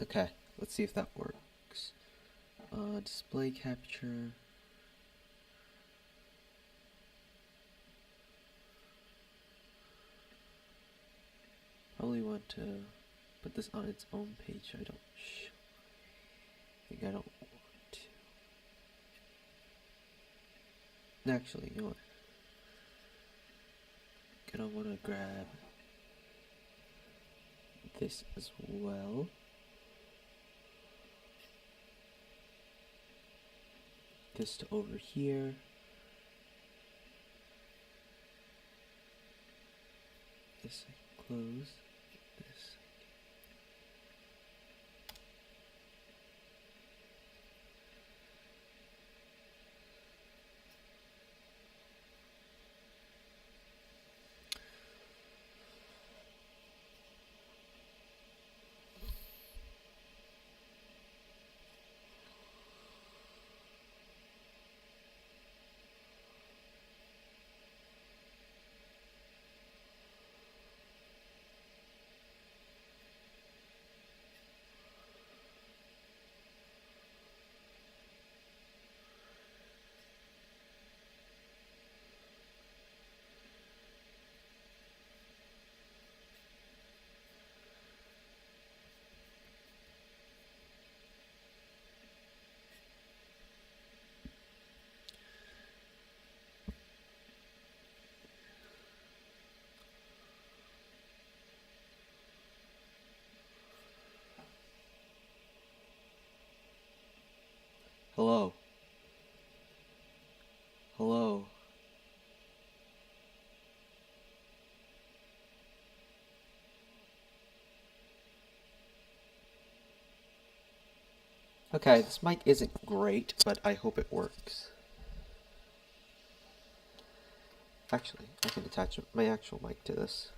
Okay, let's see if that works. Display capture. Probably want to put this on its own page. I think I don't want to. Actually, you know what? Gonna want to grab this as well. This to over here. This I can close. This. Hello. Hello. Okay, this mic isn't great, but I hope it works. Actually, I can attach my actual mic to this.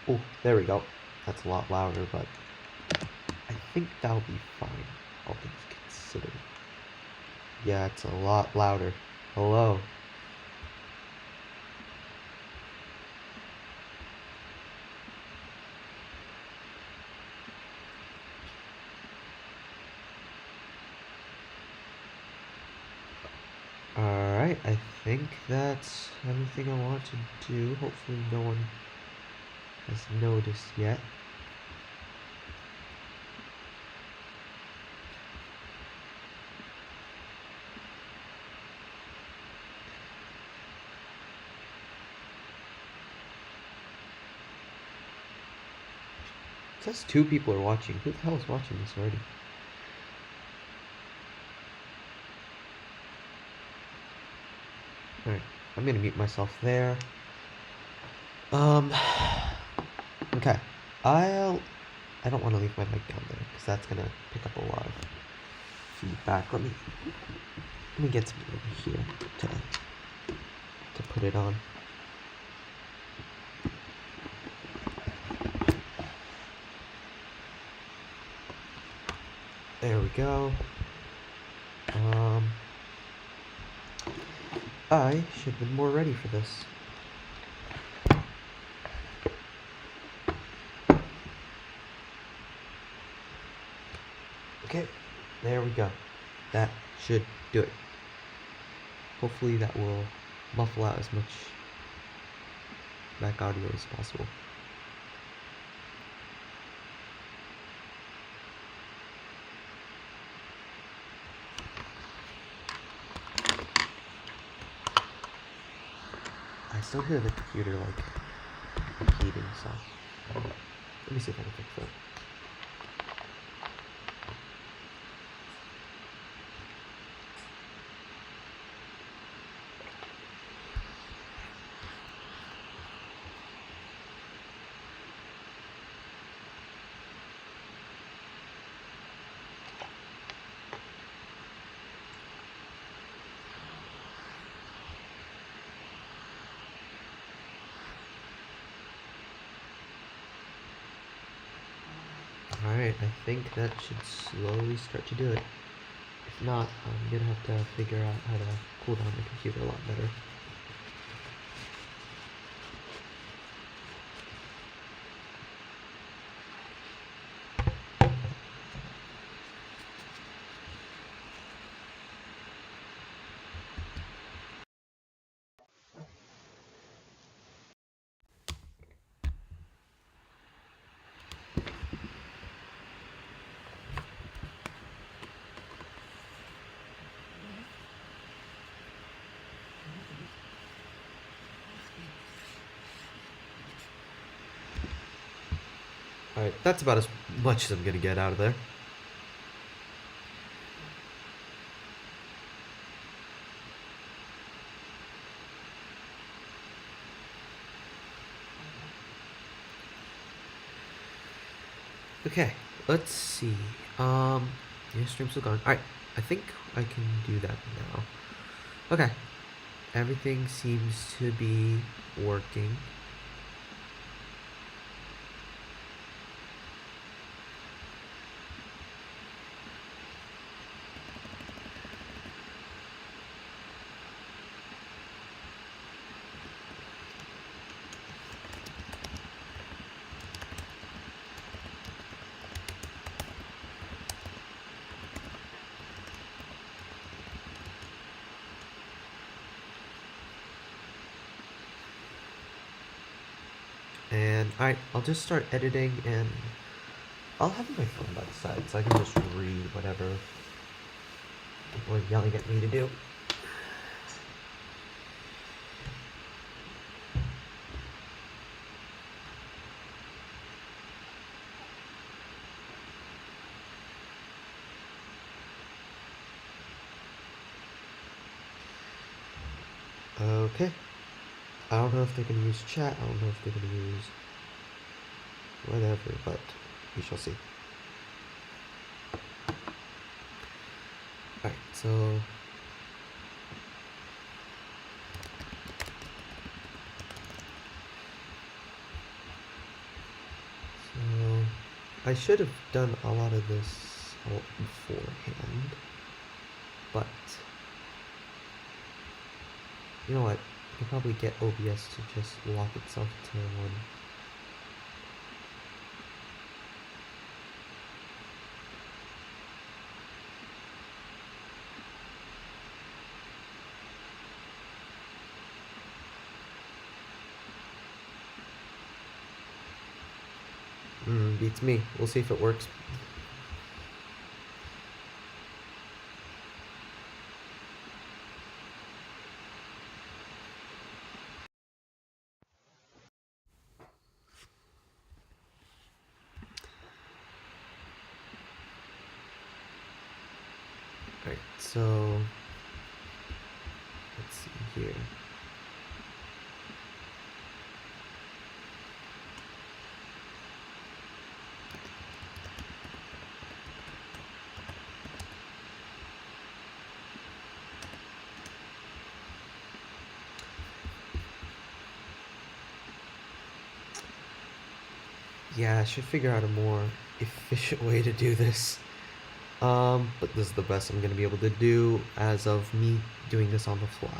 Oh, there we go. That's a lot louder, but I think that'll be fine, all things considered. Yeah, it's a lot louder. Hello. Alright, I think that's everything I want to do. Hopefully no one has noticed yet. It says 2 people are watching. Who the hell is watching this already? Alright, I'm gonna mute myself there. Okay. I don't want to leave my mic down there because that's gonna pick up a lot of feedback. Let me get something over here to put it on. There we go. I should have been more ready for this. Okay, there we go. That should do it. Hopefully that will muffle out as much back audio as possible. I still hear the computer like repeating, so let me see if I can fix that. Alright, I think that should slowly start to do it. not, I'm gonna have to figure out how to cool down the computer a lot better. Alright, that's about as much as I'm gonna get out of there. Okay, let's see. Your stream's still going. Alright, I think I can do that now. Okay, everything seems to be working. And alright, I'll just start editing and I'll have my phone by the side so I can just read whatever people are yelling at me to do. Okay. I don't know if they're gonna use chat, I don't know if they're gonna use whatever, but we shall see. Alright, so I should have done a lot of this all beforehand, but you know what? I could probably get OBS to just lock itself to one. Beats me. We'll see if it works. Alright, so let's see here. Yeah, I should figure out a more efficient way to do this. But this is the best I'm gonna be able to do as of me doing this on the fly.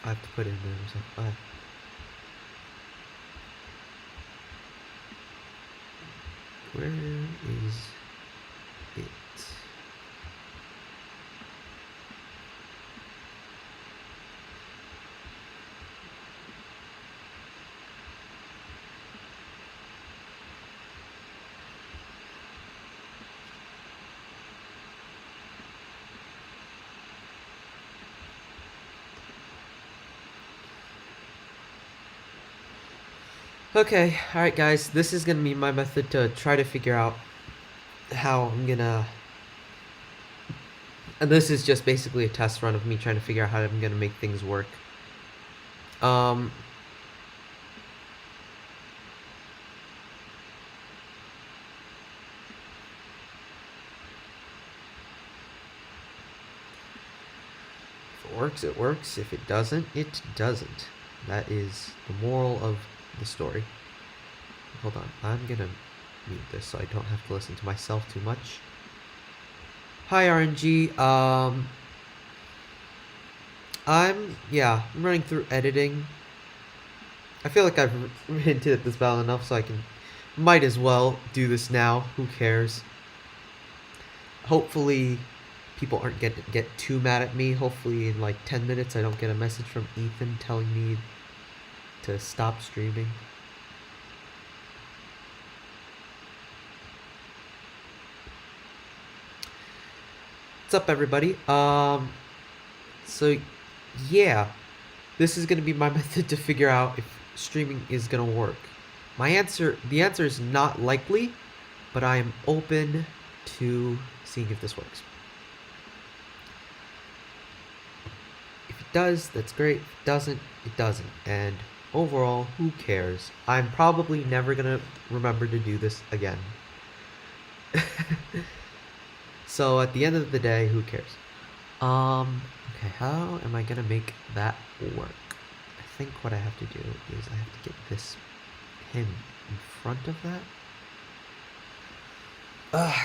I have to put it in there. So, where is it? Okay, alright guys, this is gonna be my method to try to figure out how I'm gonna And this is just basically a test run of me trying to figure out how I'm gonna make things work. If it works, it works. If it doesn't, it doesn't. That is the moral of the story. Hold on, I'm gonna mute this so I don't have to listen to myself too much. Hi RNG, I'm running through editing. I feel like I've hinted at this battle enough, so I might as well do this now. Who cares? Hopefully people aren't get too mad at me. Hopefully in like 10 minutes I don't get a message from Ethan telling me to stop streaming. What's up, everybody? So yeah, this is gonna be my method to figure out if streaming is gonna work. The answer is not likely, but I am open to seeing if this works. If it does, that's great. If it doesn't, it doesn't. And overall, who cares? I'm probably never gonna remember to do this again. So at the end of the day, who cares? Okay, how am I gonna make that work? I think what I have to do is I have to get this pin in front of that.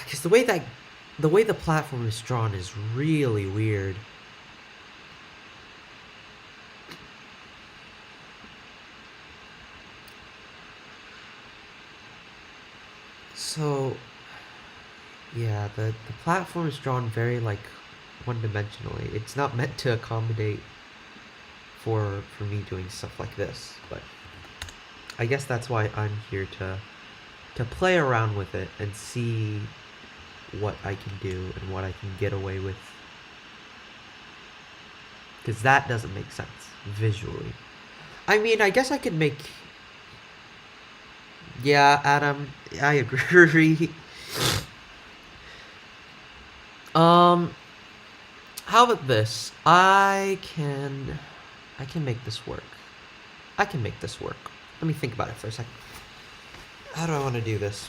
Because the way the platform is drawn is really weird. So yeah, the platform is drawn very like one-dimensionally. It's not meant to accommodate for me doing stuff like this, but I guess that's why I'm here to play around with it and see what I can do and what I can get away with, because that doesn't make sense visually. I mean, I guess I could make... Yeah, Adam, I agree. How about this? I can make this work. I can make this work. Let me think about it for a second. How do I want to do this?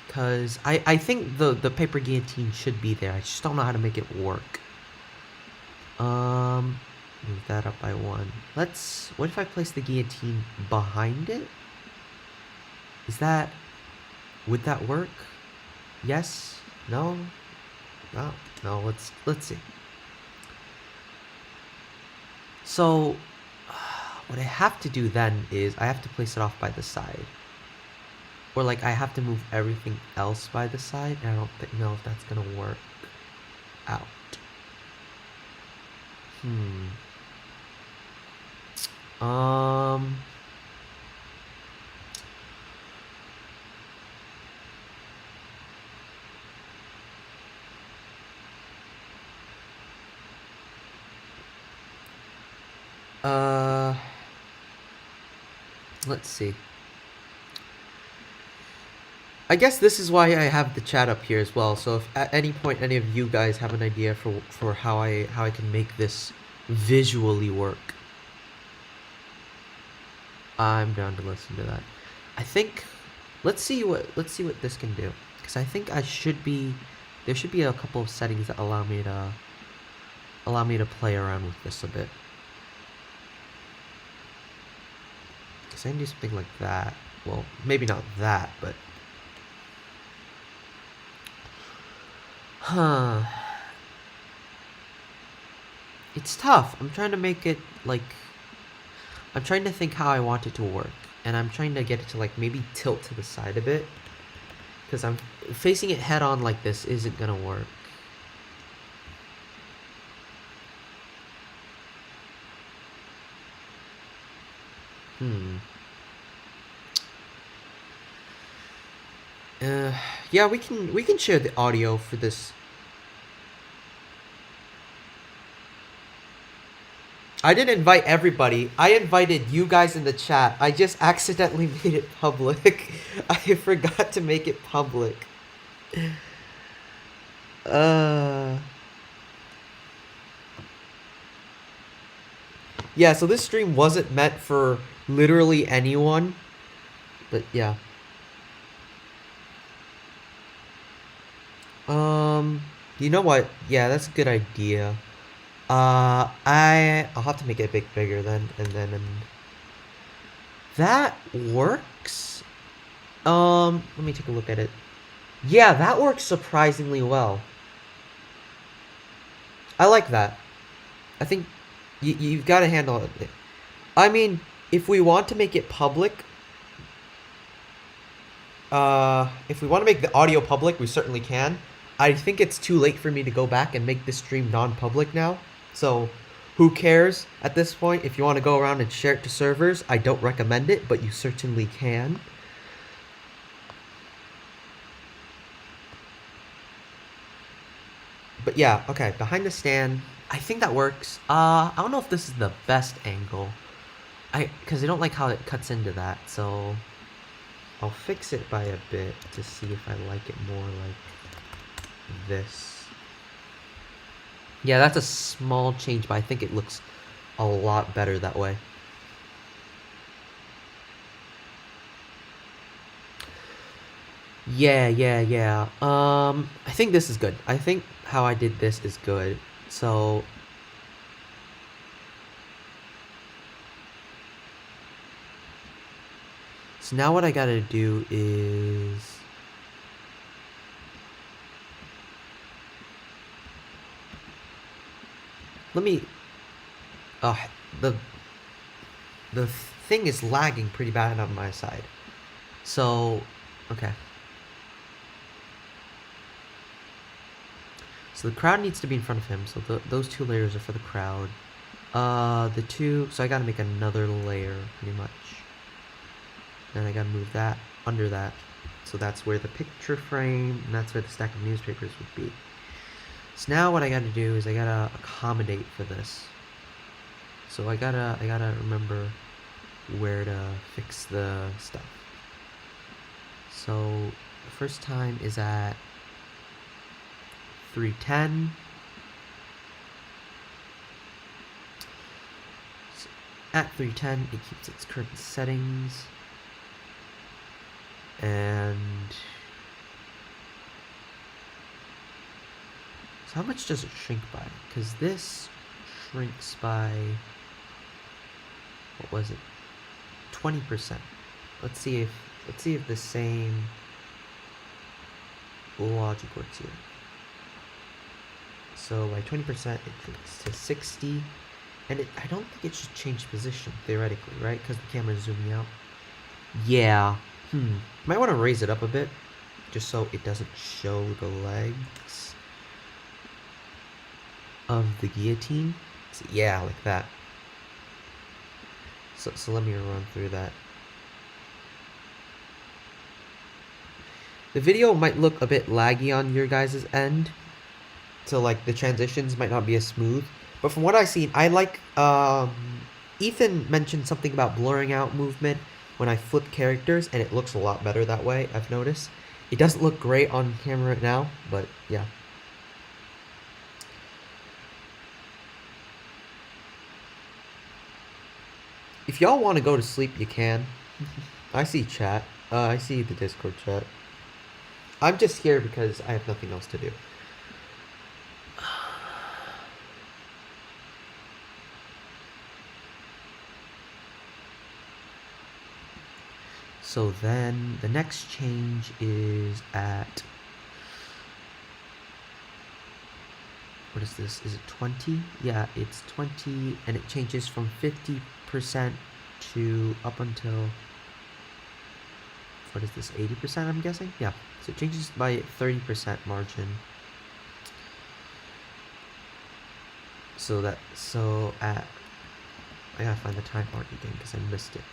Because I think the paper guillotine should be there. I just don't know how to make it work. Move that up by one. What if I place the guillotine behind it? Would that work? Yes? No? No, let's see. So, what I have to do then is I have to place it off by the side. Or like I have to move everything else by the side, and I don't know if that's gonna work out. Let's see. I guess this is why I have the chat up here as well. So if at any point any of you guys have an idea for how I can make this visually work, I'm down to listen to that. I think let's see what this can do, because I think there should be a couple of settings that allow me to play around with this a bit. Because I can do something like that. Well, maybe not that, but it's tough. I'm trying to make it like, I'm trying to think how I want it to work, and I'm trying to get it to like maybe tilt to the side a bit, because I'm facing it head on like this isn't gonna work. Yeah, we can share the audio for this. I didn't invite everybody. I invited you guys in the chat. I just accidentally made it public. I forgot to make it public. Yeah, so this stream wasn't meant for literally anyone. But yeah. You know what? Yeah, that's a good idea. I'll have to make it a bit bigger then, and then that works. Let me take a look at it. Yeah, that works surprisingly well. I like that. I think you've got to handle it. I mean, if we want to make it public, if we want to make the audio public, we certainly can. I think it's too late for me to go back and make this stream non-public now. So, who cares at this point? If you want to go around and share it to servers, I don't recommend it, but you certainly can. But yeah, okay, behind the stand, I think that works. I don't know if this is the best angle. Because I don't like how it cuts into that, so I'll fix it by a bit to see if I like it more like this. Yeah, that's a small change, but I think it looks a lot better that way. Yeah. I think this is good. I think how I did this is good. So now what I gotta do is the thing is lagging pretty bad on my side. So, okay. So the crowd needs to be in front of him. So those two layers are for the crowd. So I gotta make another layer pretty much. Then I gotta move that under that. So that's where the picture frame, and that's where the stack of newspapers would be. So now what I gotta do is I gotta accommodate for this. So I gotta remember where to fix the stuff. So the first time is at 310. So at 310, it keeps its current settings. And so how much does it shrink by? Because this shrinks by, what was it? 20%. Let's see if the same logic works here. So by 20% it shrinks to 60. And I don't think it should change position, theoretically, right? Because the camera's zooming out. Yeah. Might want to raise it up a bit, just so it doesn't show the legs of the guillotine. So, yeah, like that. So let me run through that. The video might look a bit laggy on your guys' end, so like the transitions might not be as smooth. But from what I've seen, I like, Ethan mentioned something about blurring out movement when I flip characters, and it looks a lot better that way, I've noticed. It doesn't look great on camera right now, but yeah. If y'all want to go to sleep, you can. I see chat. I see the Discord chat. I'm just here because I have nothing else to do. So then the next change is at, what is this? Is it 20? Yeah, it's 20, and it changes from 50% to up until, what is this, 80%, I'm guessing? Yeah, so it changes by 30% margin. So I gotta find the time mark again because I missed it.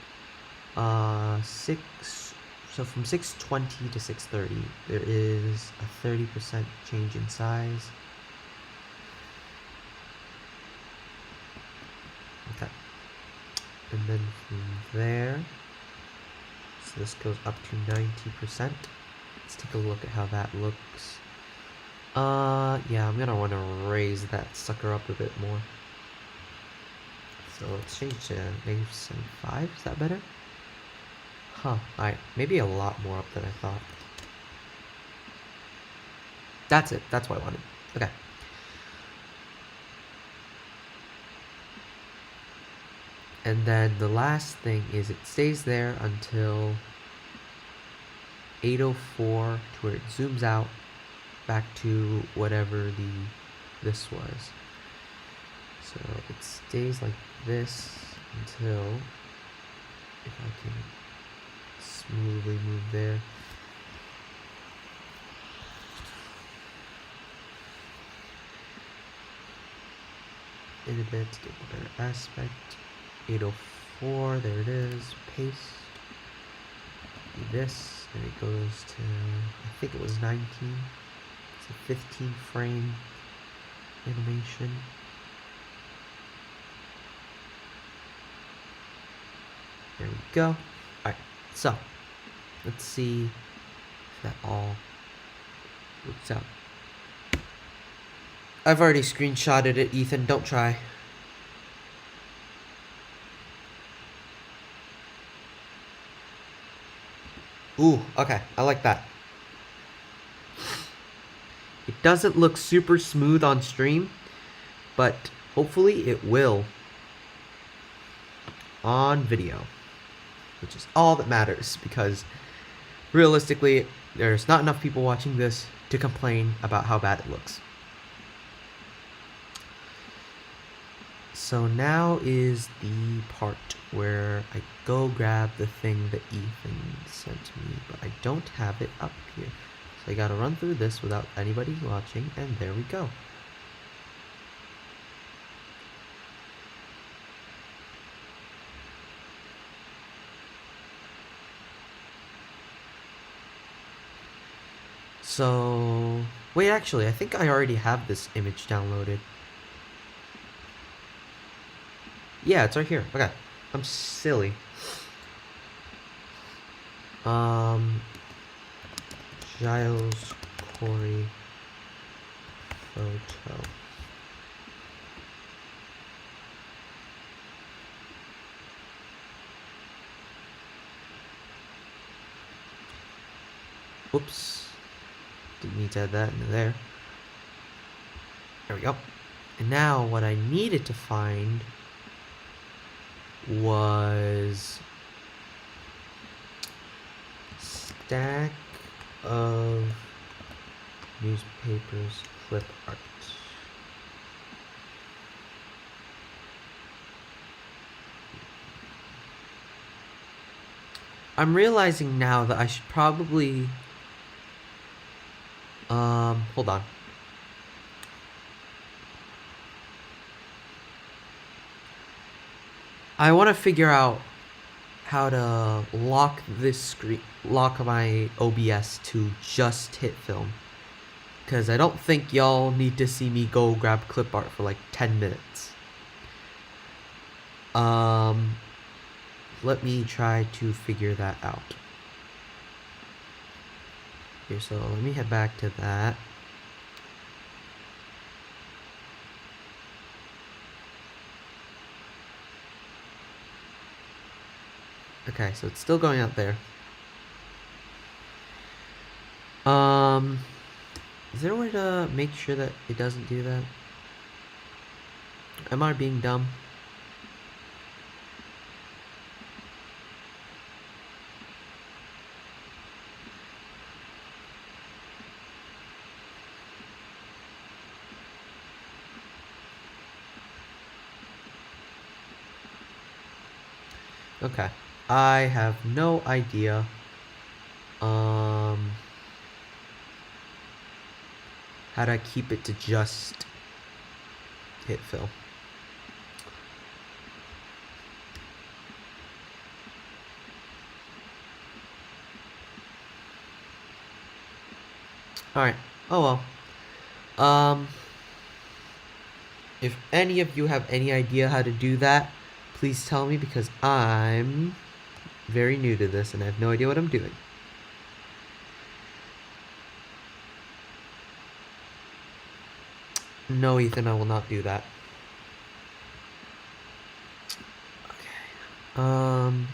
So from 620 to 630, there is a 30% change in size. Okay. And then from there, so this goes up to 90%. Let's take a look at how that looks. Yeah, I'm gonna want to raise that sucker up a bit more. So let's change to -75. Is that better? Huh. Alright, maybe a lot more up than I thought. That's it. That's what I wanted. Okay. And then the last thing is it stays there until 804 to where it zooms out back to whatever this was. So it stays like this until, if I can smoothly move there. In a bit to get the better aspect. 804, there it is. Paste. Do this, and it goes to, I think it was 19. It's a 15 frame animation. There we go. Alright, so let's see if that all works out. I've already screenshotted it, Ethan. Don't try. Ooh, okay. I like that. It doesn't look super smooth on stream, but hopefully it will on video, which is all that matters, because realistically, there's not enough people watching this to complain about how bad it looks. So now is the part where I go grab the thing that Ethan sent me, but I don't have it up here. So I gotta run through this without anybody watching, and there we go. So, wait, actually, I think I already have this image downloaded. Yeah, it's right here. Okay. I'm silly. Giles Corey photo. Oops. Didn't need to add that into there. There we go. And now what I needed to find was stack of newspapers clip art. I'm realizing now that I should probably hold on. I want to figure out how to lock my OBS to just hit film. Because I don't think y'all need to see me go grab clip art for like 10 minutes. Let me try to figure that out. Here, so let me head back to that. Okay, so it's still going out there. Is there a way to make sure that it doesn't do that? Am I being dumb? Okay. I have no idea. How do I keep it to just hit fill? Alright. Oh well. If any of you have any idea how to do that, please tell me, because I'm very new to this and I have no idea what I'm doing. No, Ethan, I will not do that. Okay.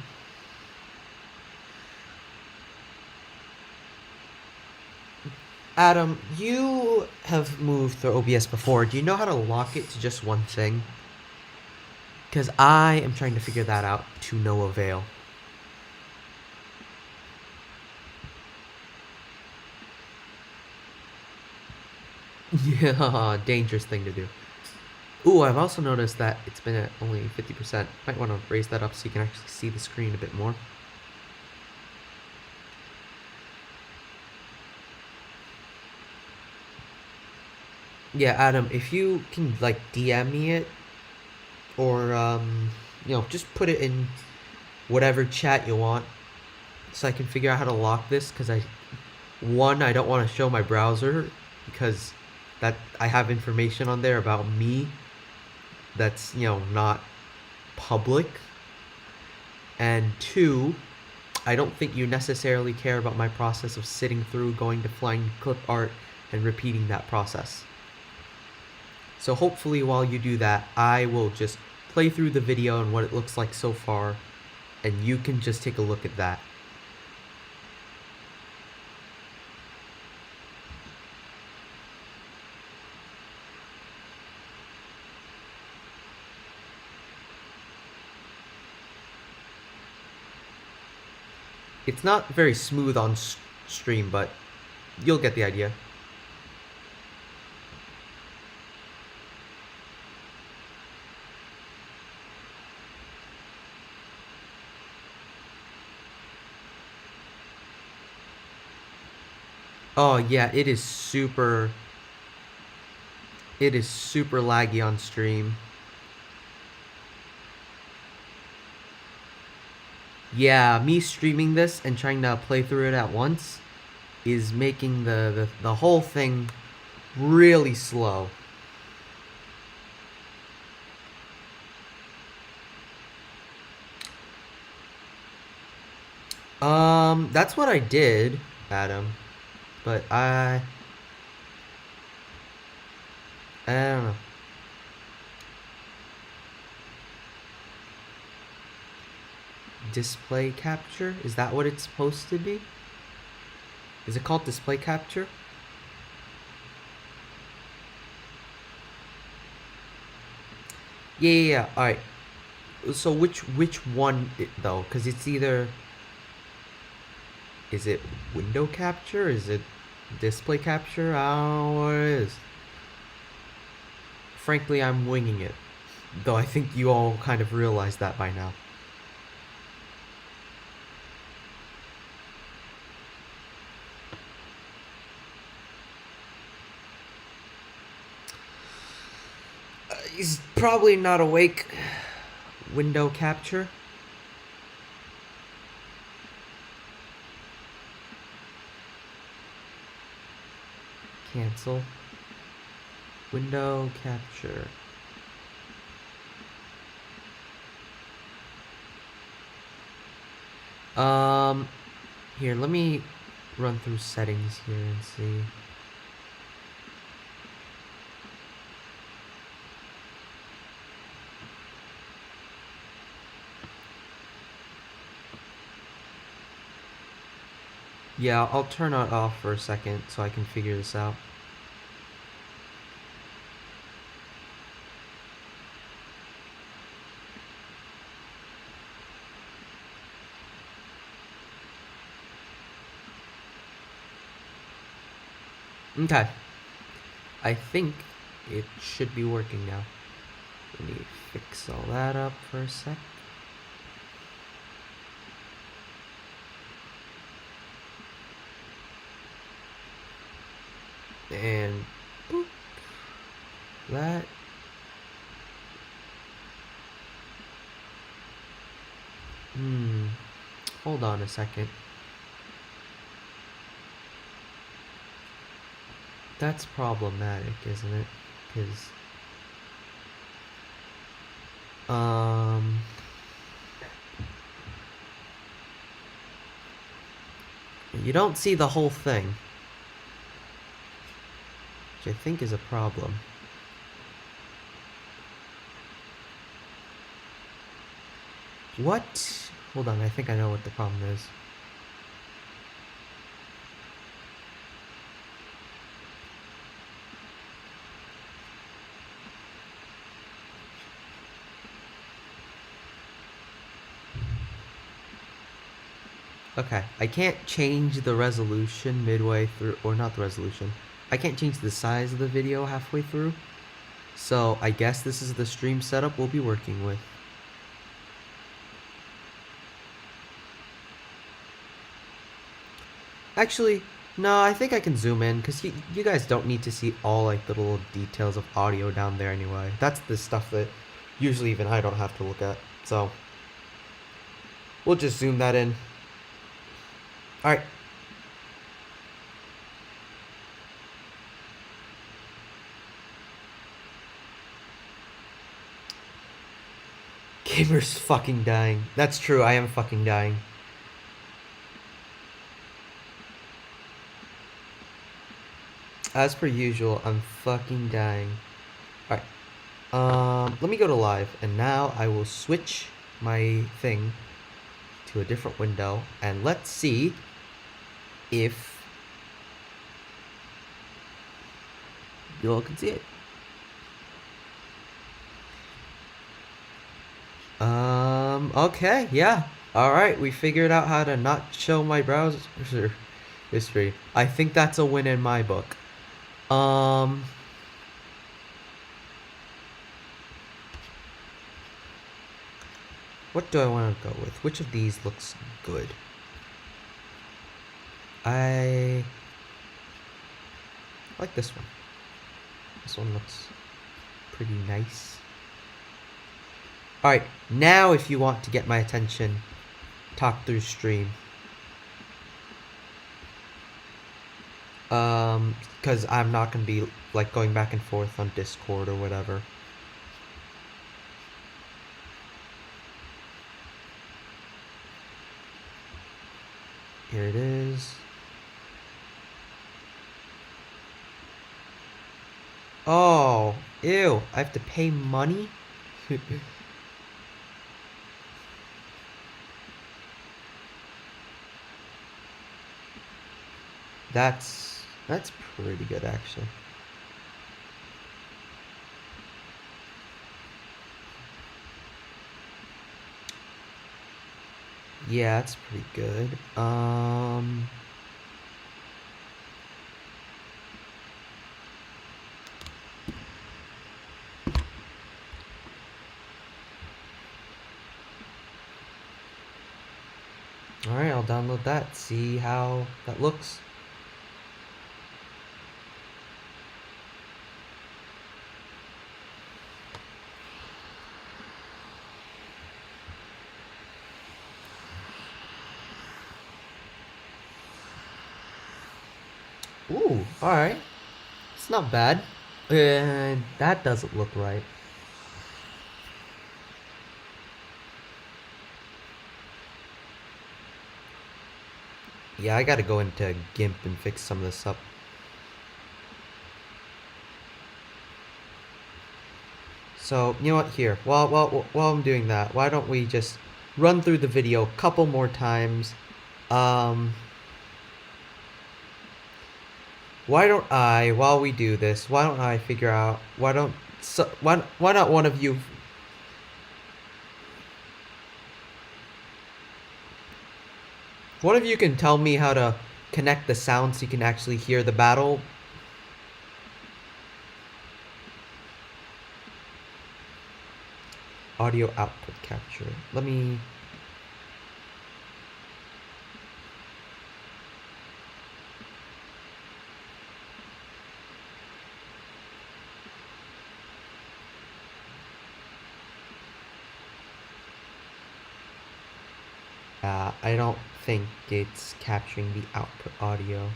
Adam, you have moved through OBS before. Do you know how to lock it to just one thing? Because I am trying to figure that out to no avail. Yeah, dangerous thing to do. Ooh, I've also noticed that it's been at only 50%. Might want to raise that up so you can actually see the screen a bit more. Yeah, Adam, if you can, like, DM me it, or, just put it in whatever chat you want, so I can figure out how to lock this, because I don't want to show my browser, because that I have information on there about me that's, not public, and two, I don't think you necessarily care about my process of sitting through, going to flying clip art, and repeating that process. So hopefully while you do that, I will just play through the video and what it looks like so far, and you can just take a look at that. It's not very smooth on stream, but you'll get the idea. Oh yeah, it is super laggy on stream. Yeah, me streaming this and trying to play through it at once is making the whole thing really slow. That's what I did, Adam. But I don't know. Display capture? Is that what it's supposed to be? Is it called display capture? Yeah. Alright. So which one though? Because it's either... Is it window capture? Is it display capture? I don't know what it is. Frankly, I'm winging it. Though I think you all kind of realize that by now. He's probably not awake. Window capture. Cancel. Window capture. Here, let me run through settings here and see. Yeah, I'll turn it off for a second so I can figure this out. Okay. I think it should be working now. Let me fix all that up for a sec. And boop. That. Hold on a second. That's problematic, isn't it? Because you don't see the whole thing, which I think is a problem. What? Hold on, I think I know what the problem is. Okay, I can't change the resolution midway through, or not the resolution. I can't change the size of the video halfway through. So I guess this is the stream setup we'll be working with. Actually, no, I think I can zoom in because you guys don't need to see all like the little details of audio down there anyway. That's the stuff that usually even I don't have to look at. So we'll just zoom that in. All right. Gamer's fucking dying. That's true, I am fucking dying. As per usual, I'm fucking dying. Alright. Let me go to live, and now I will switch my thing to a different window, and let's see if you all can see it. Okay, yeah. Alright, we figured out how to not show my browser history. I think that's a win in my book. What do I want to go with? Which of these looks good? I like this one. This one looks pretty nice. Alright, now if you want to get my attention, talk through stream. Because I'm not going to be like going back and forth on Discord or whatever. Here it is. Oh, ew, I have to pay money? That's pretty good actually. Yeah, that's pretty good. Alright, I'll download that, see how that looks. Ooh, alright. It's not bad. And that doesn't look right. Yeah, I gotta go into GIMP and fix some of this up. So, you know what, here, while I'm doing that, why don't we just run through the video a couple more times. Why don't I, while we do this, why don't I figure out, why not one of you... One of you can tell me how to connect the sound so you can actually hear the battle. Audio output capture. Let me... I don't think it's capturing the output audio.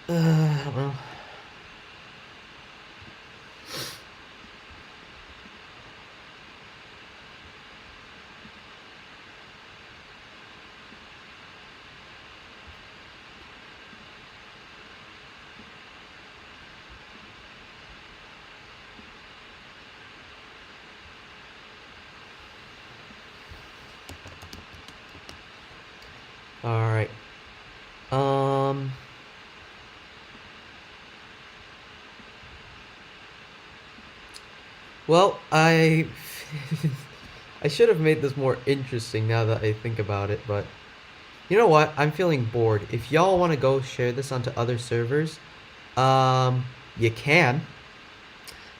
I don't know. Alright. Well, I I should have made this more interesting now that I think about it, but you know what? I'm feeling bored. If y'all want to go share this onto other servers, you can.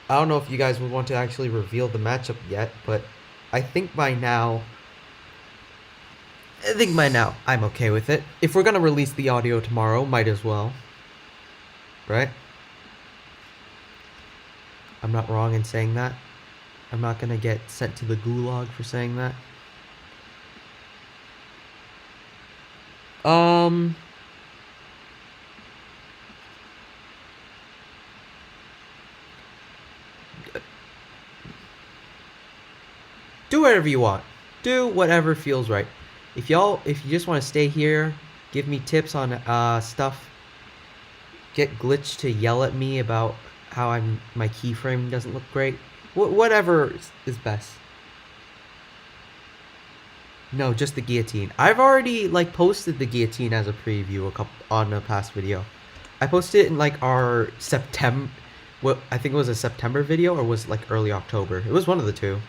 I don't know if you guys would want to actually reveal the matchup yet, but I think by now I'm okay with it. If we're gonna release the audio tomorrow, might as well. Right? I'm not wrong in saying that. I'm not gonna get sent to the gulag for saying that. Do whatever you want. Do whatever feels right. If you just want to stay here, give me tips on stuff, get Glitch to yell at me about how my keyframe doesn't look great. Whatever is best. No, just the guillotine. I've already like posted the guillotine as a preview on a past video. I posted it in like our September. What I think it was a September video or was like early October. It was one of the two.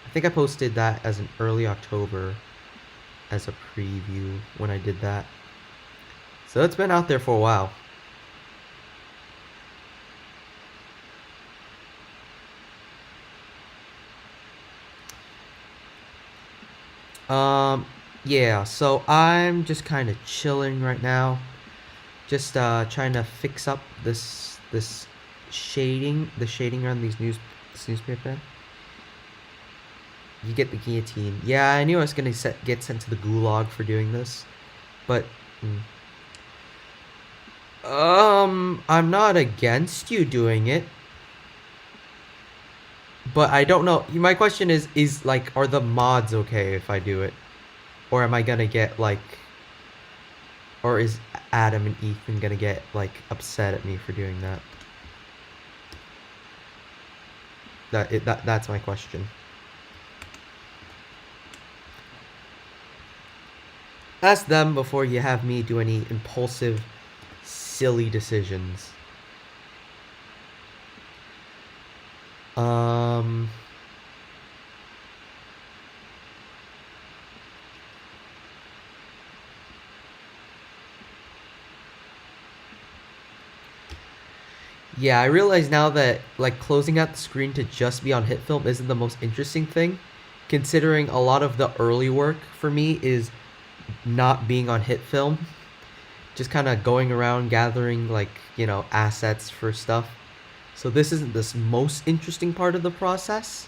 I think I posted that as an early October as a preview when I did that. So it's been out there for a while. Yeah, so I'm just kind of chilling right now. Just trying to fix up this shading, the shading around this newspaper. You get the guillotine. Yeah, I knew I was gonna get sent to the gulag for doing this, but I'm not against you doing it, but I don't know. My question is like, are the mods okay if I do it, or am I gonna get like, or is Adam and Ethan gonna get like upset at me for doing that? That's my question. Ask them before you have me do any impulsive, silly decisions. Yeah, I realize now that like closing out the screen to just be on hit film isn't the most interesting thing, considering a lot of the early work for me is not being on hit film, just kind of going around gathering like, assets for stuff. So this isn't the most interesting part of the process.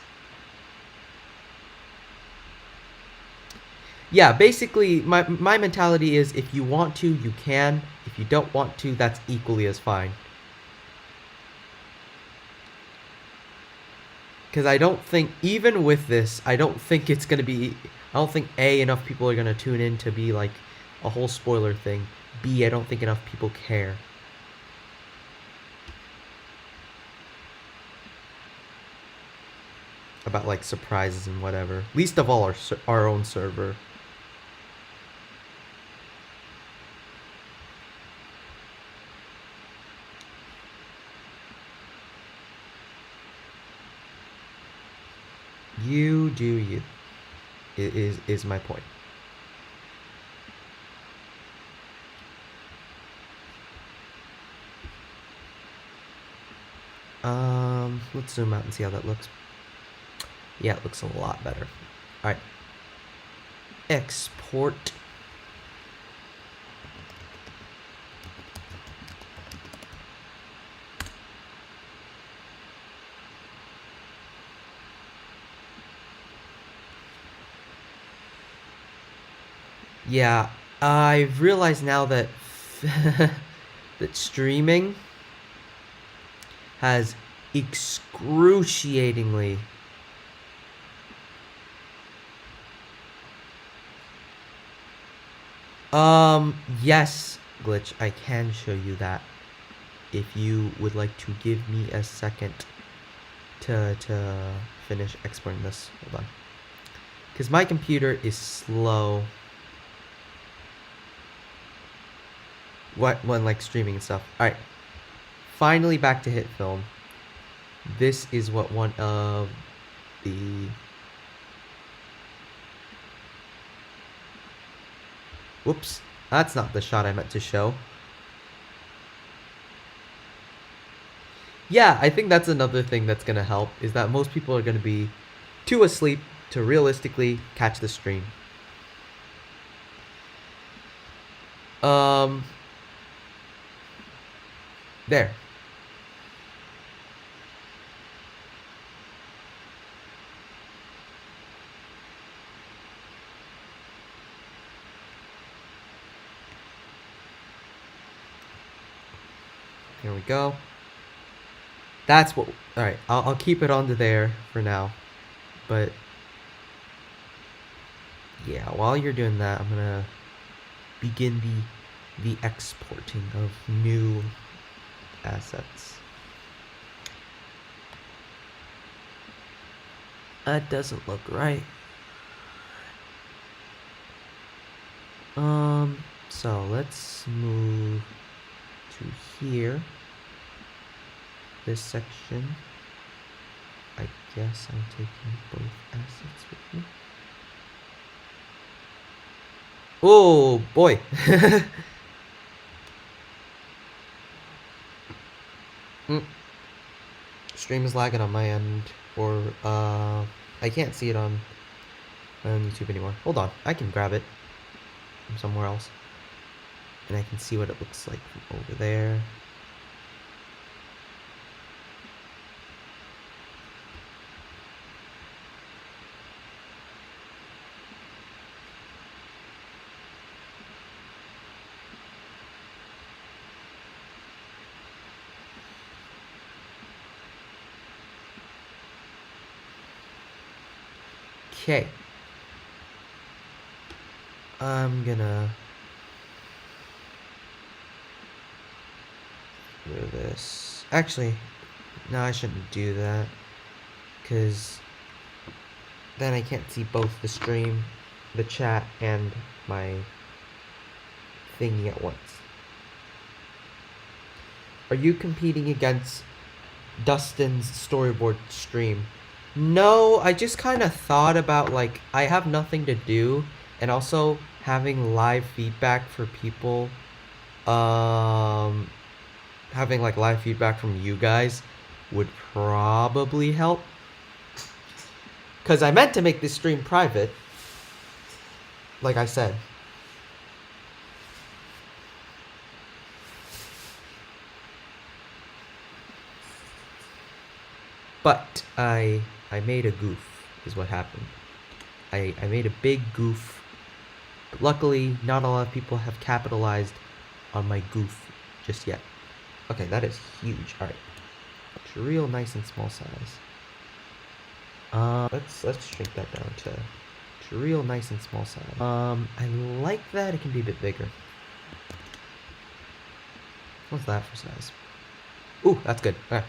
Yeah, basically my mentality is if you want to, you can. If you don't want to, that's equally as fine. Because I don't think, even with this, I don't think it's going to be, I don't think A, enough people are going to tune in to be like a whole spoiler thing. B, I don't think enough people care. About like surprises and whatever. Least of all our own server. You do you. Is my point. Let's zoom out and see how that looks. Yeah, it looks a lot better. All right. Export. Yeah, I've realized now that that streaming has excruciatingly yes, Glitch, I can show you that if you would like to give me a second to finish exporting this. Hold on. Because my computer is slow. when like streaming and stuff. All right, finally back to hit film. This is what one of the whoops, that's not the shot I meant to show. Yeah, I think that's another thing that's gonna help is that most people are gonna be too asleep to realistically catch the stream. There. Here we go. That's what. All right, I'll keep it onto there for now, but yeah, while you're doing that, I'm gonna begin the exporting of new assets. That doesn't look right. So let's move to here. This section. I guess I'm taking both assets with me. Oh boy. Stream is lagging on my end, or I can't see it on YouTube anymore. Hold on, I can grab it from somewhere else, and I can see what it looks like from over there. Okay. I'm gonna do this. Actually, no, I shouldn't do that, because then I can't see both the stream, the chat, and my thingy at once. Are you competing against Dustin's storyboard stream? No, I just kind of thought about, like, I have nothing to do, and also having live feedback for people, having like live feedback from you guys would probably help, because I meant to make this stream private, like I said. But I made a goof, is what happened. I made a big goof. But luckily, not a lot of people have capitalized on my goof just yet. Okay, that is huge. Alright. It's real nice and small size. Let's shrink that down to real nice and small size. I like that. It can be a bit bigger. What's that for size? Ooh, that's good. Okay.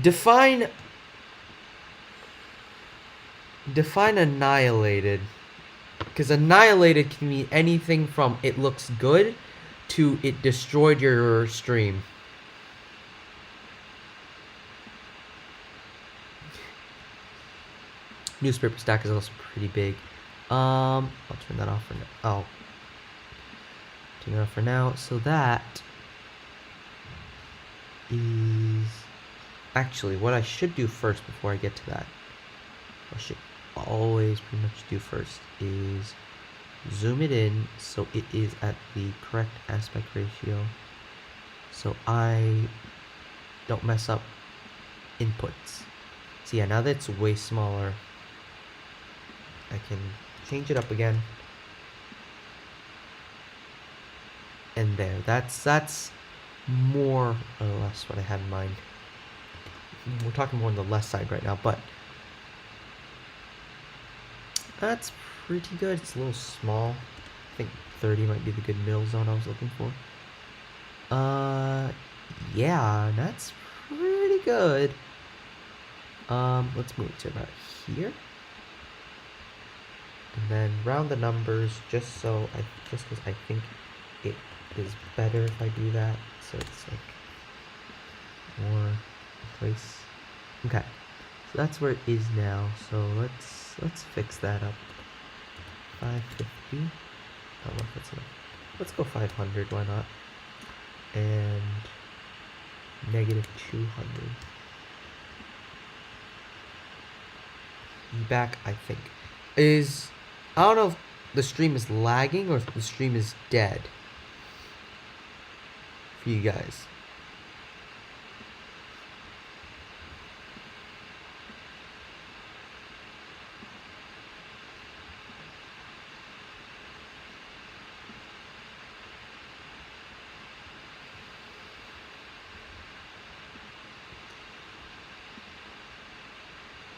Define annihilated, because annihilated can mean anything from it looks good to it destroyed your stream. Newspaper stack is also pretty big. I'll turn that off for now. I'll turn it off for now. So that is actually what I should do first before I get to that. What I should always pretty much do first is zoom it in so it is at the correct aspect ratio, so I don't mess up inputs. So yeah, now that it's way smaller, I can change it up again. And there, that's more or less what I had in mind. We're talking more on the left side right now, but that's pretty good. It's a little small. I think 30 might be the good mill zone I was looking for. Yeah, that's pretty good. Let's move it to about here. and then round the numbers just because I think it is better if I do that, so it's like more place. Okay, so that's where it is now. So let's fix that up. 550. I don't know if that's enough. Let's go 500. Why not? And negative 200. Back, I think, is, I don't know if the stream is lagging or if the stream is dead for you guys.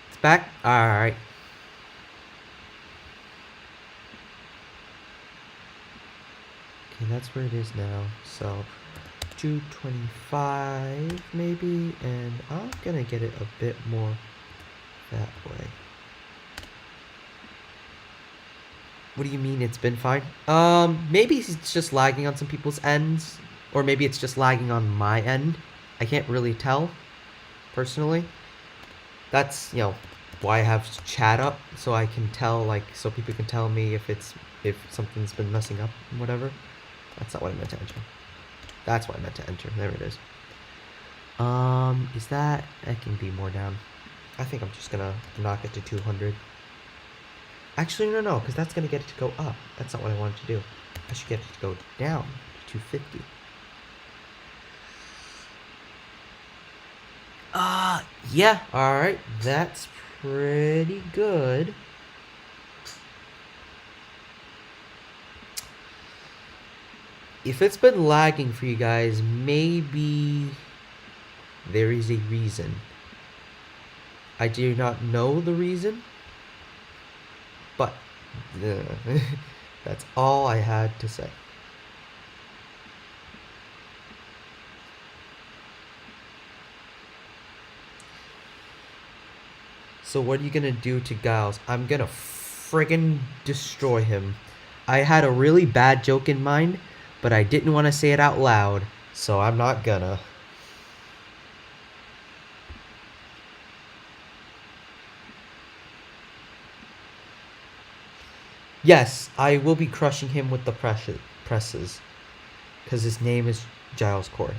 It's back? Alright. Okay, that's where it is now. So 225 maybe, and I'm gonna get it a bit more that way. What do you mean it's been fine? Maybe it's just lagging on some people's ends, or maybe it's just lagging on my end. I can't really tell, personally. That's, why I have chat up, so I can tell, like, so people can tell me if something's been messing up and whatever. That's not what I meant to enter. That's what I meant to enter. There it is. Is that can be more down. I think I'm just gonna knock it to 200. Actually, no, because that's gonna get it to go up. That's not what I wanted to do. I should get it to go down to 250. Yeah, alright. That's pretty good. If it's been lagging for you guys, maybe there is a reason. I do not know the reason, but that's all I had to say. So what are you gonna do to Giles? I'm gonna friggin' destroy him. I had a really bad joke in mind, but I didn't want to say it out loud, so I'm not gonna. Yes, I will be crushing him with the presses, because his name is Giles Corey.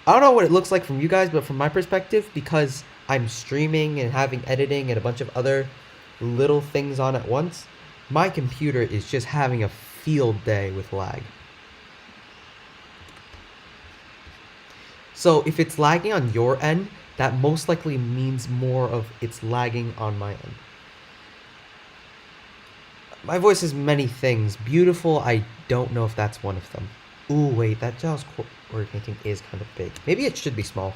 I don't know what it looks like from you guys, but from my perspective, because I'm streaming and having editing and a bunch of other little things on at once, my computer is just having a field day with lag. So if it's lagging on your end, that most likely means more of it's lagging on my end. My voice is many things. Beautiful, I don't know if that's one of them. Ooh, wait, that Giles Corey painting is kind of big. Maybe it should be small.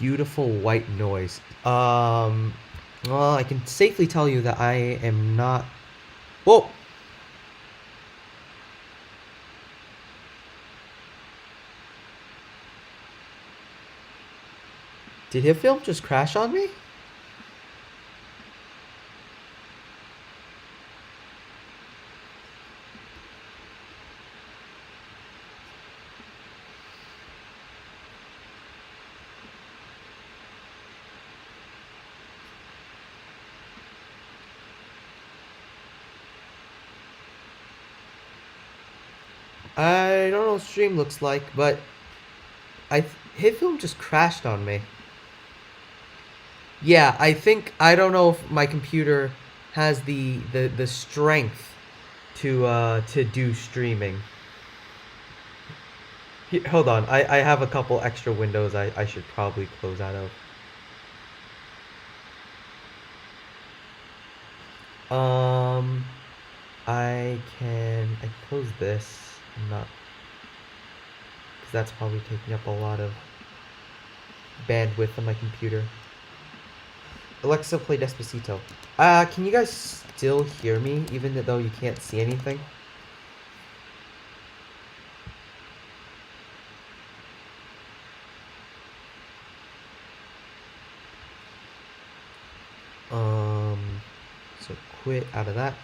Beautiful white noise. Well, I can safely tell you that I am not... Whoa! Did his film just crash on me? I don't know what stream looks like, but his film just crashed on me. Yeah, I don't know if my computer has the strength to do streaming. Hold on, I have a couple extra windows I should probably close out of. I can close this. Not, because that's probably taking up a lot of bandwidth on my computer. Alexa, play Despacito. Can you guys still hear me, even though you can't see anything? So quit out of that.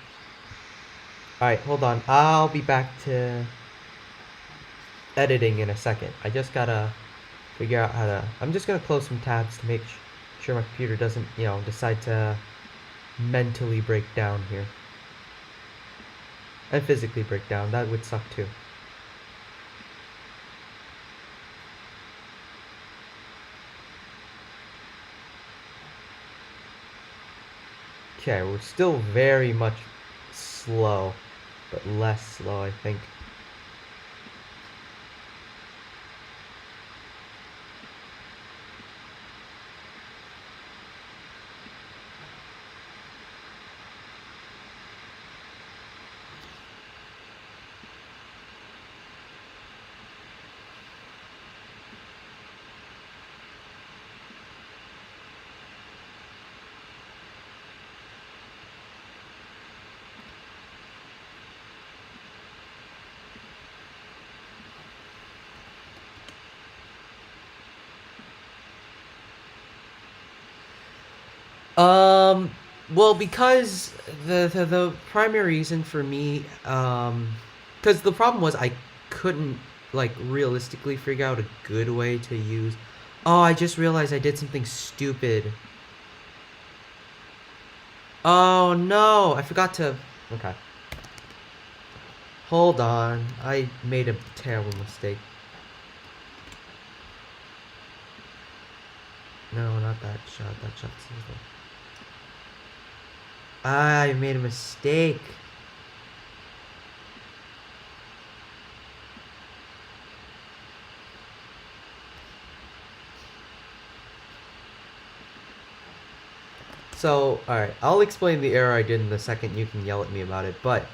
Alright, hold on. I'll be back to editing in a second. I just gotta figure out how to... I'm just gonna close some tabs to make sure my computer doesn't, decide to mentally break down here. And physically break down. That would suck too. Okay, we're still very much slow, but less slow, I think. Um, well, because the primary reason for me, because the problem was I couldn't like realistically figure out a good way to use. Oh, I just realized I did something stupid. Oh no, I forgot to. Okay. Hold on, I made a terrible mistake. No, not that shot. That shot's evil. I made a mistake. So, alright, I'll explain the error I did in a second. You can yell at me about it. But,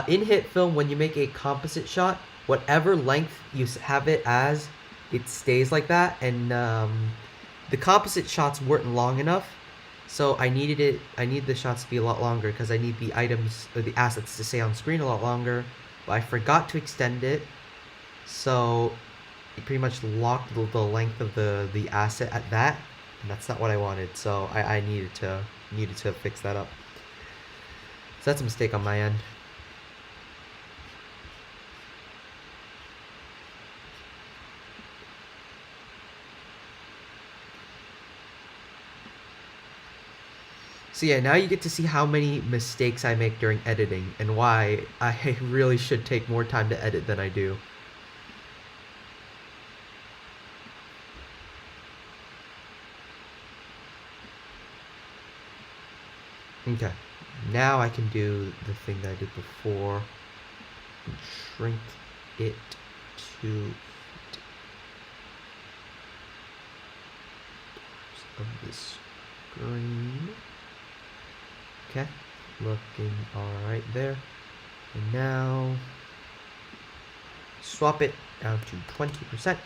in hit film, when you make a composite shot, whatever length you have it as, it stays like that. And, the composite shots weren't long enough. So I need the shots to be a lot longer because I need the items, or the assets to stay on screen a lot longer. But I forgot to extend it. So, it pretty much locked the length of the asset at that. And that's not what I wanted, so I needed to fix that up. So that's a mistake on my end. So yeah, now you get to see how many mistakes I make during editing and why I really should take more time to edit than I do. Okay, now I can do the thing that I did before and shrink it to of this screen. Okay, looking alright there. And now swap it down to 20%.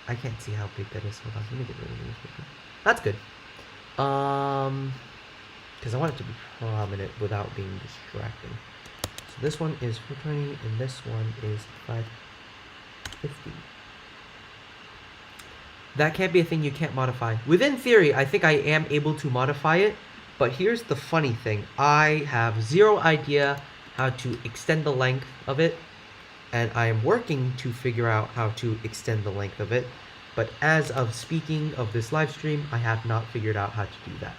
I can't see how big that is. Hold on, let me get rid of this paper. That's good. Because I want it to be prominent without being distracting. So this one is 420 and this one is 550. That can't be a thing you can't modify. Within theory, I think I am able to modify it, but here's the funny thing. I have zero idea how to extend the length of it, and I am working to figure out how to extend the length of it, but as of speaking of this live stream, I have not figured out how to do that.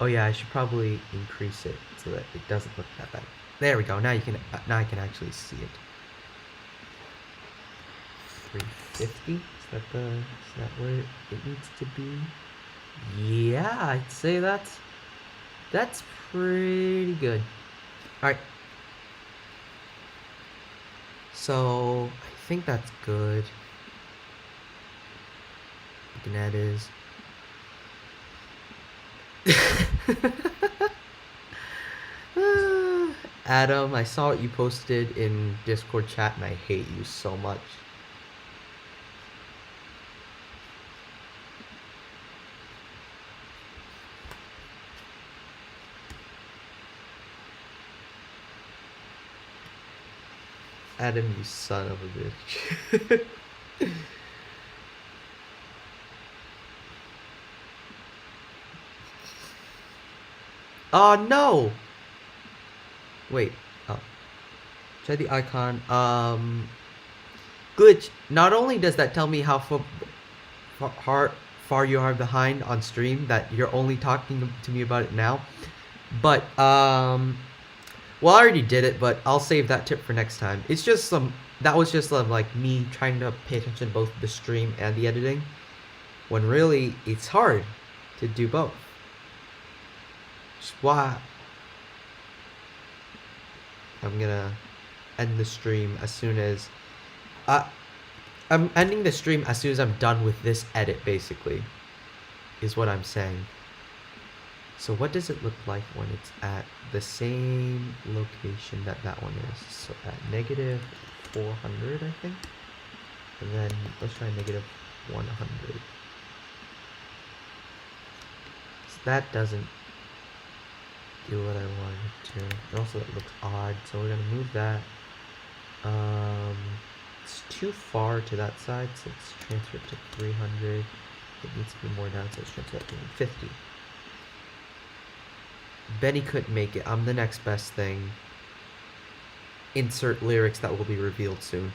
Oh yeah, I should probably increase it so that it doesn't look that bad. There we go. Now I can actually see it. 350? Is that where it needs to be? Yeah, I'd say that's pretty good. Alright. So I think that's good. Looking at is Adam, I saw what you posted in Discord chat and I hate you so much. Adam, you son of a bitch. Oh no! Wait. Oh. Try the icon. Glitch. Not only does that tell me how far you are behind on stream, that you're only talking to me about it now, but well, I already did it, but I'll save that tip for next time. It's just that was just like me trying to pay attention to both the stream and the editing, when really it's hard to do both. Just why I'm gonna end the stream as soon as I'm ending the stream as soon as I'm done with this edit, basically, is what I'm saying. So what does it look like when it's at the same location that one is? So at negative 400, I think. And then let's try negative 100. So that doesn't do what I wanted to. And also that looks odd, so we're gonna move that. It's too far to that side, so let's transfer it to 300. It needs to be more down, so let's transfer it to 50. Benny couldn't make it. I'm the next best thing. Insert lyrics that will be revealed soon.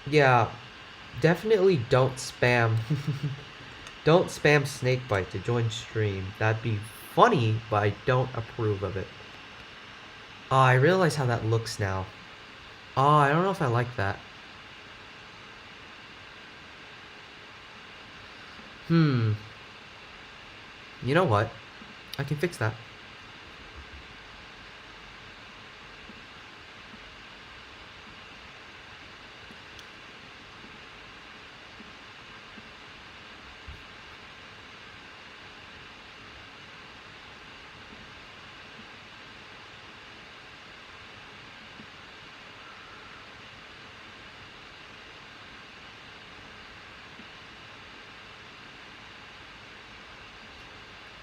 Yeah, definitely don't spam. Don't spam Snakebite to join stream. That'd be funny, but I don't approve of it. Oh, I realize how that looks now. Oh, I don't know if I like that. You know what? I can fix that.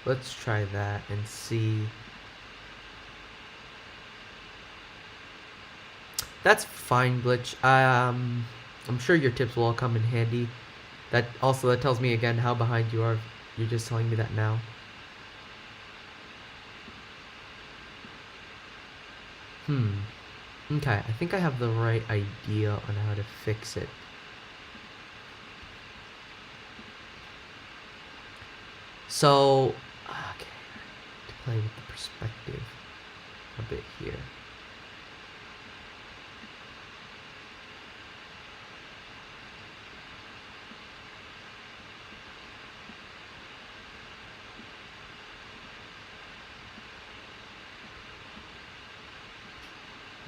Let's try that and see. That's fine, Glitch. I'm sure your tips will all come in handy. That tells me again how behind you are. You're just telling me that now. Okay, I think I have the right idea on how to fix it. So, okay, to play with the perspective a bit here.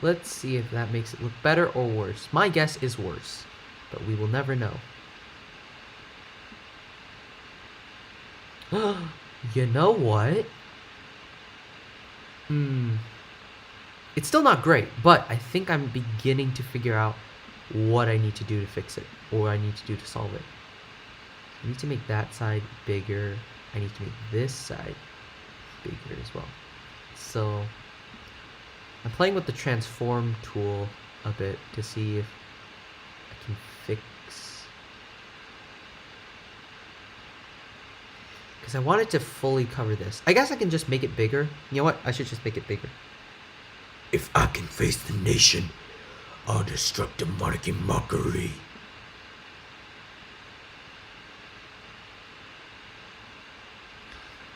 Let's see if that makes it look better or worse. My guess is worse, but we will never know. You know what? It's still not great, but I think I'm beginning to figure out what I need to do to fix it, or what I need to do to solve it. I need to make that side bigger. I need to make this side bigger as well. So I'm playing with the transform tool a bit to see if I can fix, because I wanted to fully cover this. I guess I can just make it bigger. You know what? I should just make it bigger. If I can face the nation, I'll destruct the monarchy mockery.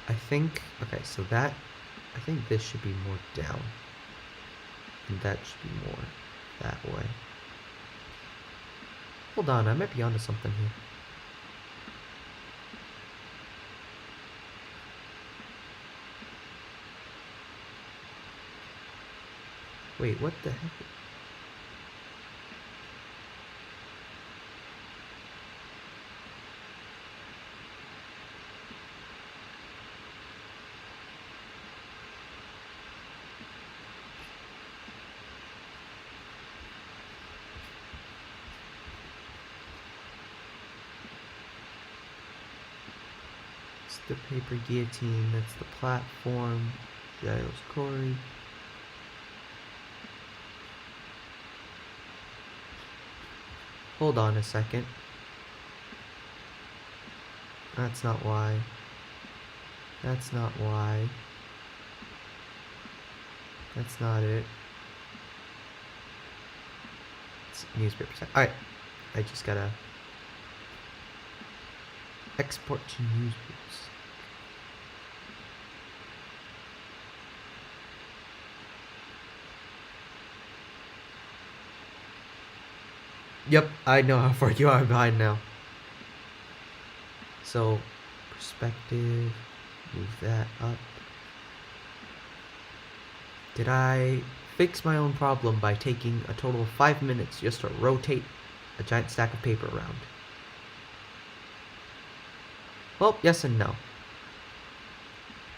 I think, okay, so that, I think this should be more down. And that should be more that way. Hold on, I might be onto something here. Wait, what the heck? It's the paper guillotine, that's the platform. Giles Corey. Hold on a second. That's not why. That's not why. That's not it. It's newspaper site. Alright. I just gotta export to newspapers. Yep, I know how far you are behind now. So, perspective, move that up. Did I fix my own problem by taking a total of 5 minutes just to rotate a giant stack of paper around? Well, yes and no.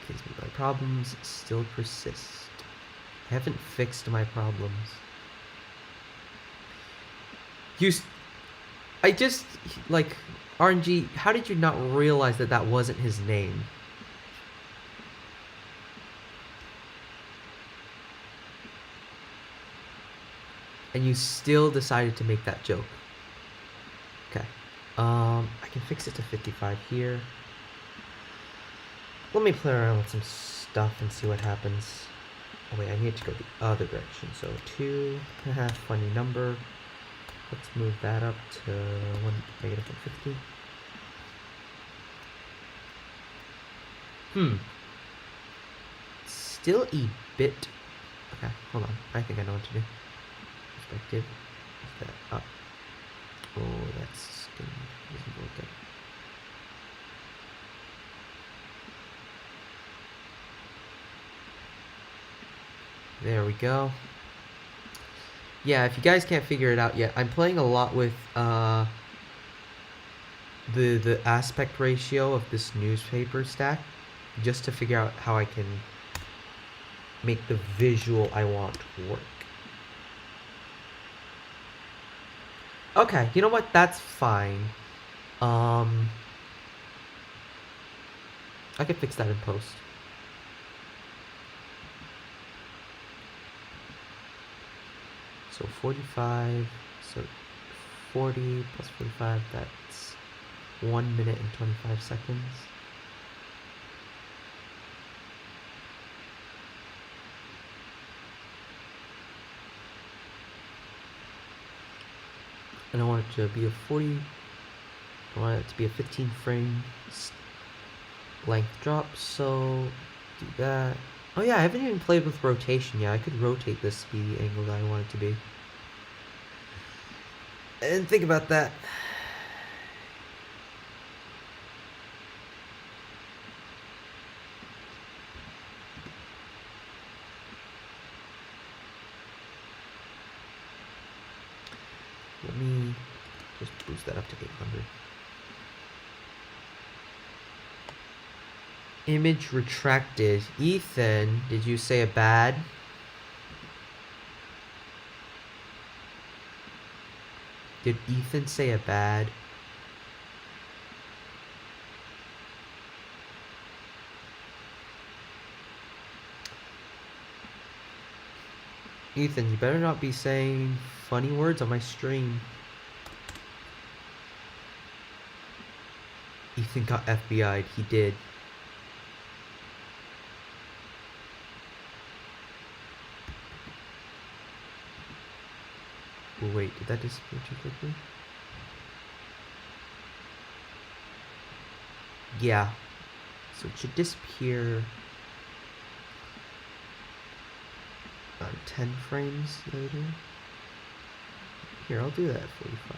Because my problems still persist. I haven't fixed my problems. I just, like, RNG, how did you not realize that that wasn't his name? And you still decided to make that joke. Okay. I can fix it to 55 here. Let me play around with some stuff and see what happens. Oh wait, I need to go the other direction. So 2, funny number. Let's move that up to -150. Still a bit. Okay, hold on. I think I know what to do. Perspective. Is that up? Oh, that's doesn't look good. There we go. Yeah, if you guys can't figure it out yet, I'm playing a lot with the aspect ratio of this newspaper stack just to figure out how I can make the visual I want work. Okay, you know what? That's fine. I can fix that in post. So 45, so 40 plus 45, that's 1 minute and 25 seconds. And I want it to be a 40, I want it to be a 15 frame length drop, so do that. Oh yeah, I haven't even played with rotation yet. I could rotate this speed angle that I want it to be. I didn't think about that. Let me just boost that up to 800. Image retracted. Ethan, did you say a bad? Did Ethan say a bad? Ethan, you better not be saying funny words on my stream. Ethan got FBI'd. He did. Oh, wait, did that disappear too quickly? Yeah. So it should disappear on 10 frames later. Here, I'll do that at 45.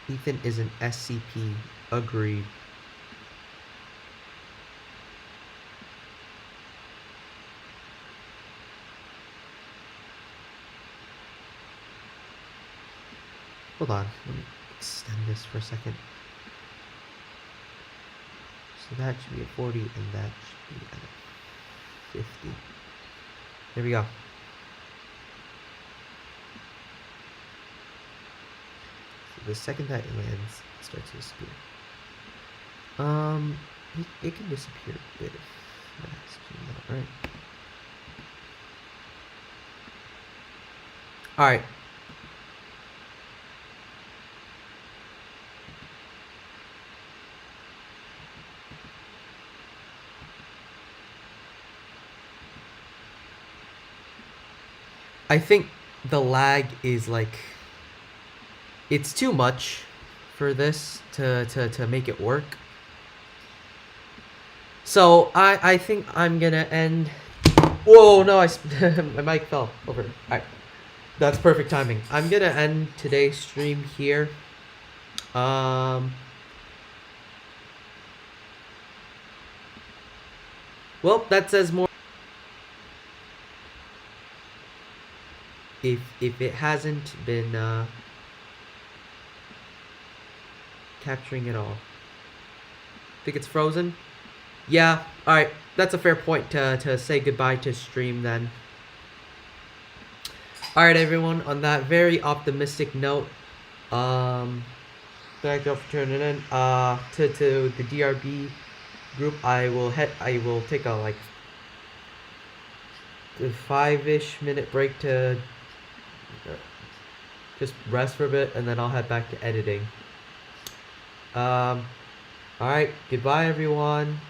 Ethan is an SCP. Agreed. Hold on, let me extend this for a second. So that should be a 40 and that should be at 50. There we go. the second that it lands, it starts to disappear. It can disappear a bit if mass, right? Alright. I think the lag is like, it's too much for this to make it work. So I think I'm gonna end. Whoa, no, my mic fell over. Alright. That's perfect timing. I'm gonna end today's stream here. Well, that says more. If it hasn't been capturing it all. Think it's frozen? Yeah, alright. That's a fair point to say goodbye to stream then. Alright everyone, on that very optimistic note, thank you all for tuning in. To the DRB group, I will take a like 5-ish minute break to just rest for a bit, and then I'll head back to editing. Alright, goodbye everyone.